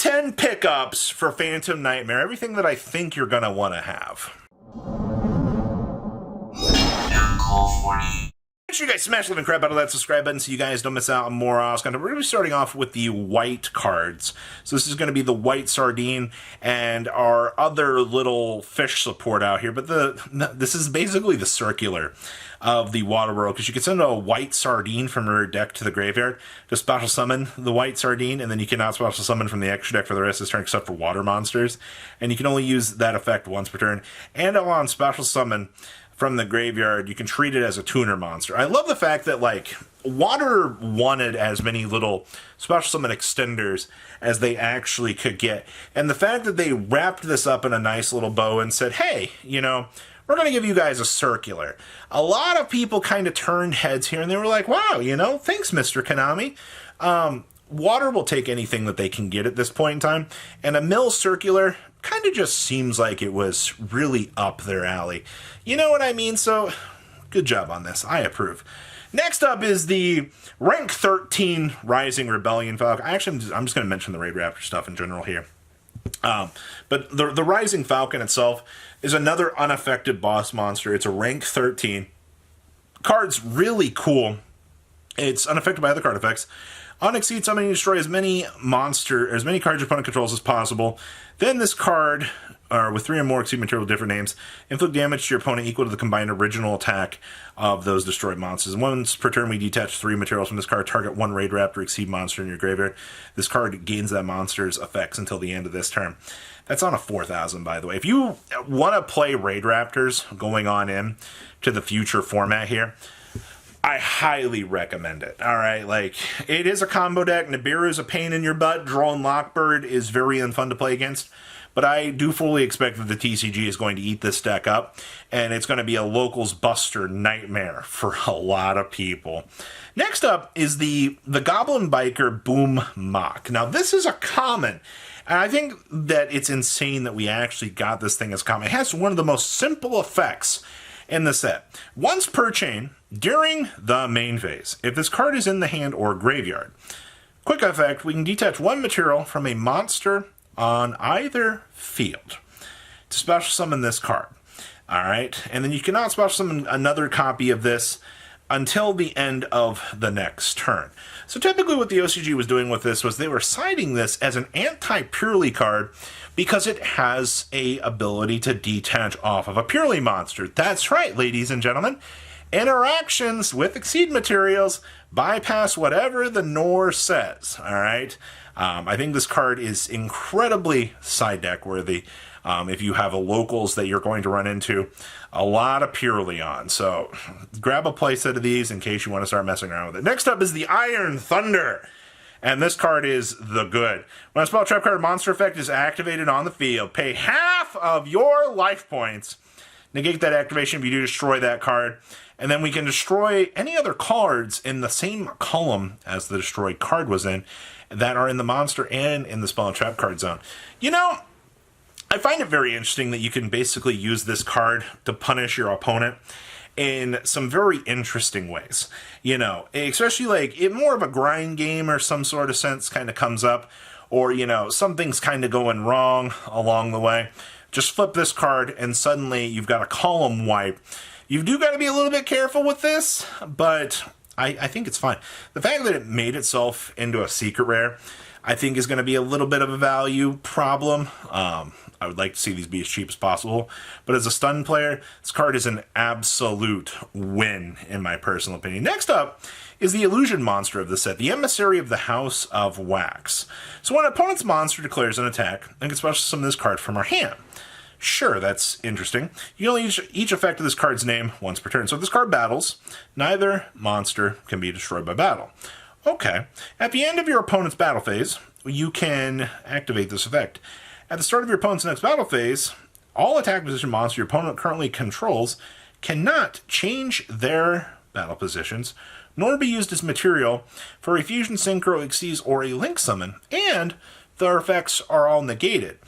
10 pickups for Phantom Nightmare. Everything that I think you're going to want to have. Make sure you guys smash the living crap out of that subscribe button so you guys don't miss out on more awesome content. We're going to be starting off with the white cards. So this is going to be the white Sardine and our other little fish support out here. But this is basically the circular of the water world, because you can send a white Sardine from your deck to the graveyard to special summon the white Sardine, and then you cannot special summon from the extra deck for the rest of this turn except for water monsters. And you can only use that effect once per turn. And on special summon from the graveyard, you can treat it as a tuner monster. I love the fact that, like, Water wanted as many little special summon extenders as they actually could get. And the fact that they wrapped this up in a nice little bow and said, hey, you know, we're going to give you guys a circular. A lot of people kind of turned heads here, and they were like, wow, you know, thanks, Mr. Konami. Water will take anything that they can get at this point in time, and a mill circular kind of just seems like it was really up their alley. You know what I mean? So, good job on this. I approve. Next up is the rank 13 Rising Rebellion Falcon. Actually, I'm just going to mention the Raid Raptor stuff in general here. But the Rising Falcon itself is another unaffected boss monster. It's a rank 13. Card's really cool. It's unaffected by other card effects. On Exceed Summoning, destroy as many cards your opponent controls as possible. Then this card, with 3 or more Exceed material with different names, inflict damage to your opponent equal to the combined original attack of those destroyed monsters. Once per turn, we detach 3 materials from this card. Target 1 Raid Raptor Exceed monster in your graveyard. This card gains that monster's effects until the end of this turn. That's on a 4,000, by the way. If you want to play Raid Raptors going on in to the future format here, I highly recommend it. All right, like, it is a combo deck. Nibiru is a pain in your butt. Drone Lockbird is very unfun to play against. But I do fully expect that the TCG is going to eat this deck up, and it's going to be a locals buster nightmare for a lot of people. Next up is the Goblin Biker Boom Mock. Now, this is a common, and I think that it's insane that we actually got this thing as common. It has one of the most simple effects in the set. Once per chain, during the main phase, if this card is in the hand or graveyard, quick effect, we can detach 1 material from a monster on either field to special summon this card. Alright, and then you cannot special summon another copy of this until the end of the next turn. So typically what the OCG was doing with this was they were citing this as an anti-Purely card because it has a ability to detach off of a Purely monster. That's right, ladies and gentlemen. Interactions with Exceed materials bypass whatever the Nor says, alright? I think this card is incredibly side deck worthy if you have a locals that you're going to run into a lot of Purely on. So grab a playset of these in case you want to start messing around with it. Next up is the Iron Thunder. And this card is the good. When a spell trap card monster effect is activated on the field, pay half of your life points. Negate that activation if you do destroy that card. And then we can destroy any other cards in the same column as the destroyed card was in that are in the monster and in the spell and trap card zone. You know, I find it very interesting that you can basically use this card to punish your opponent in some very interesting ways. You know, especially like in more of a grind game or some sort of sense kind of comes up, or, you know, something's kind of going wrong along the way. Just flip this card and suddenly you've got a column wipe. You do got to be a little bit careful with this, but I think it's fine. The fact that it made itself into a secret rare, I think is going to be a little bit of a value problem. I would like to see these be as cheap as possible, but as a stun player, this card is an absolute win, in my personal opinion. Next up is the illusion monster of the set, the Emissary of the House of Wax. So when an opponent's monster declares an attack, I can special summon this card from our hand. Sure, that's interesting. You can only use each effect of this card's name once per turn. So if this card battles, neither monster can be destroyed by battle. Okay. At the end of your opponent's battle phase, you can activate this effect. At the start of your opponent's next battle phase, all attack position monsters your opponent currently controls cannot change their battle positions, nor be used as material for a Fusion, Synchro, Xyz, or a Link summon, and their effects are all negated.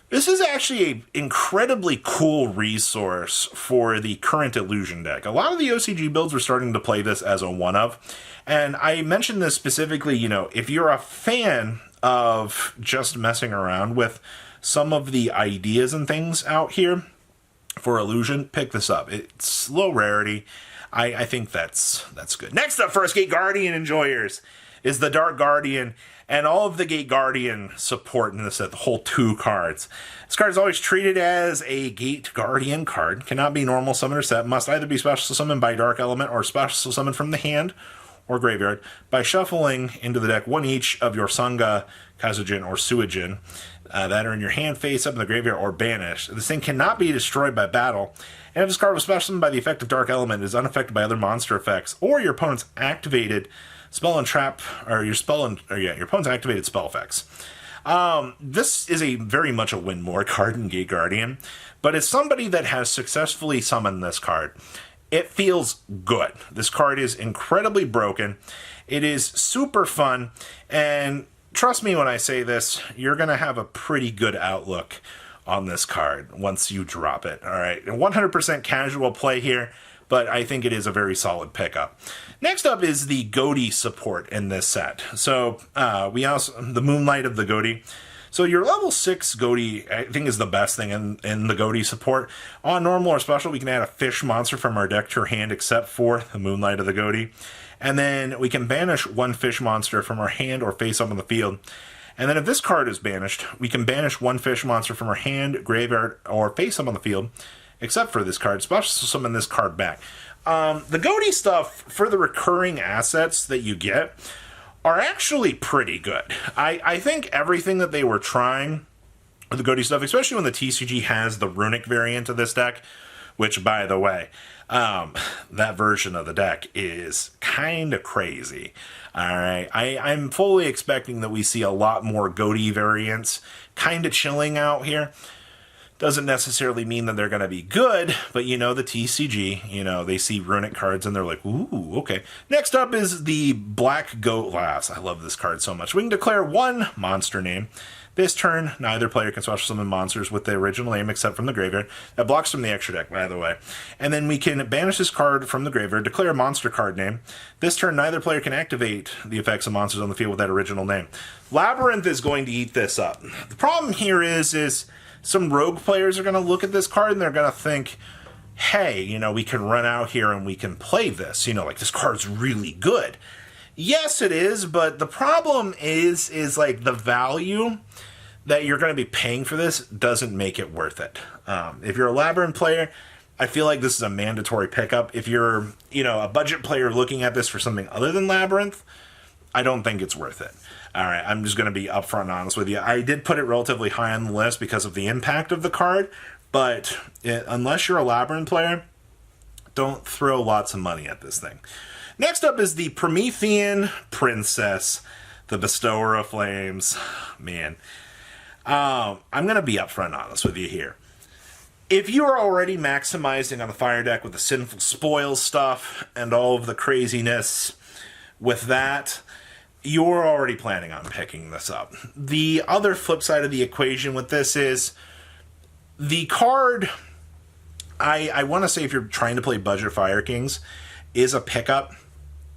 This is actually an incredibly cool resource for the current Illusion deck. A lot of the OCG builds are starting to play this as a one-of, and I mentioned this specifically, you know, if you're a fan of just messing around with some of the ideas and things out here for Illusion, pick this up. It's low rarity. I think that's good. Next up, first Gate Guardian enjoyers is the Dark Guardian and all of the Gate Guardian support in this set, the whole 2 cards. This card is always treated as a Gate Guardian card. Cannot be normal summon or set. Must either be special summoned by Dark Element or special summoned from the hand or graveyard by shuffling into the deck 1 each of your Sangha, Kazujin, or Suijin that are in your hand face up in the graveyard or banished. This thing cannot be destroyed by battle. And if this card was special summoned by the effect of Dark Element, it is unaffected by other monster effects or your opponent's activated spell and trap, or your opponent's activated spell effects. This is a very much a win more card in Gate Guardian, but as somebody that has successfully summoned this card, it feels good. This card is incredibly broken. It is super fun, and trust me when I say this, you're going to have a pretty good outlook on this card once you drop it. All right, 100% casual play here, but I think it is a very solid pickup. Next up is the GOI support in this set. So we also, the Moonlight of the GOI. So your level 6 GOI, I think, is the best thing in the GOI support. On normal or special, we can add a fish monster from our deck to our hand except for the Moonlight of the GOI. And then we can banish 1 fish monster from our hand or face up on the field. And then if this card is banished, we can banish 1 fish monster from our hand, graveyard, or face up on the field, except for this card. Special summon this card back. The GOI stuff for the recurring assets that you get are actually pretty good. I think everything that they were trying with the GOI stuff, especially when the TCG has the runic variant of this deck, which, by the way, that version of the deck is kind of crazy. All right, I'm fully expecting that we see a lot more GOI variants kind of chilling out here. Doesn't necessarily mean that they're going to be good, but you know, the TCG, they see runic cards and they're like, ooh, okay. Next up is the Black Goat Lass. I love this card so much. We can declare 1 monster name. This turn, neither player can special summon monsters with the original name except from the graveyard. That blocks from the extra deck, by the way. And then we can banish this card from the graveyard, declare a monster card name. This turn, neither player can activate the effects of monsters on the field with that original name. Labyrinth is going to eat this up. The problem here is some rogue players are going to look at this card and they're going to think, hey, we can run out here and we can play this. Like, this card's really good. Yes, it is, but the problem is like the value that you're going to be paying for this doesn't make it worth it. If you're a Labyrinth player, I feel like this is a mandatory pickup. If you're, a budget player looking at this for something other than Labyrinth, I don't think it's worth it. All right, I'm just going to be upfront and honest with you. I did put it relatively high on the list because of the impact of the card, but unless you're a Labyrinth player, don't throw lots of money at this thing. Next up is the Promethian Princess, the Bestower of Flames. Man, I'm going to be upfront and honest with you here. If you are already maximizing on the fire deck with the Sinful Spoils stuff and all of the craziness with that, you're already planning on picking this up. The other flip side of the equation with this is the card, I want to say if you're trying to play Budget Fire Kings, is a pickup.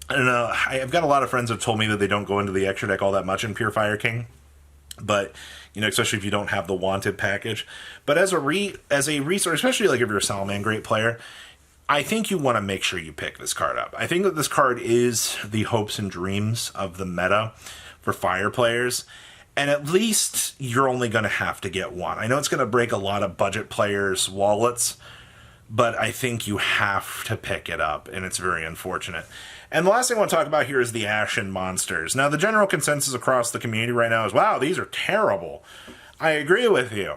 I don't know. I've got a lot of friends who have told me that they don't go into the extra deck all that much in Pure Fire King, but especially if you don't have the Wanted package. But as a resource, especially like if you're a Salamangreat player, I think you want to make sure you pick this card up. I think that this card is the hopes and dreams of the meta for Fire players, and at least you're only going to have to get 1. I know it's going to break a lot of budget players' wallets, but I think you have to pick it up, and it's very unfortunate. And the last thing I want to talk about here is the Ashen Monsters. Now, the general consensus across the community right now is, wow, these are terrible. I agree with you.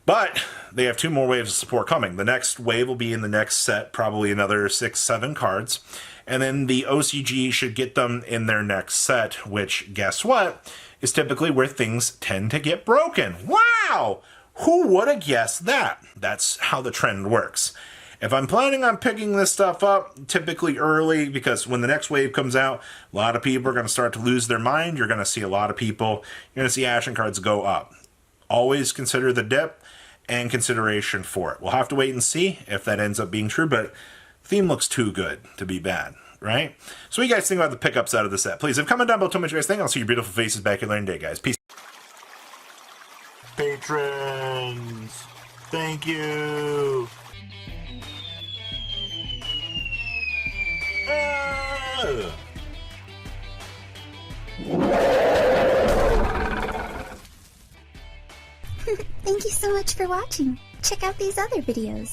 But they have 2 more waves of support coming. The next wave will be in the next set, probably another 6-7 cards. And then the OCG should get them in their next set, which, guess what, is typically where things tend to get broken. Wow! Who would have guessed that? That's how the trend works. If I'm planning on picking this stuff up, typically early, because when the next wave comes out, a lot of people are going to start to lose their mind. You're going to see a lot of people, you're going to see Ashen cards go up. Always consider the dip and consideration for it. We'll have to wait and see if that ends up being true, but the theme looks too good to be bad. right? So what do you guys think about the pickups out of the set? Please, if comment down below, tell me what you guys think. I'll see your beautiful faces back here later today, guys. Peace. Patrons, thank you. Thank you so much for watching. Check out these other videos.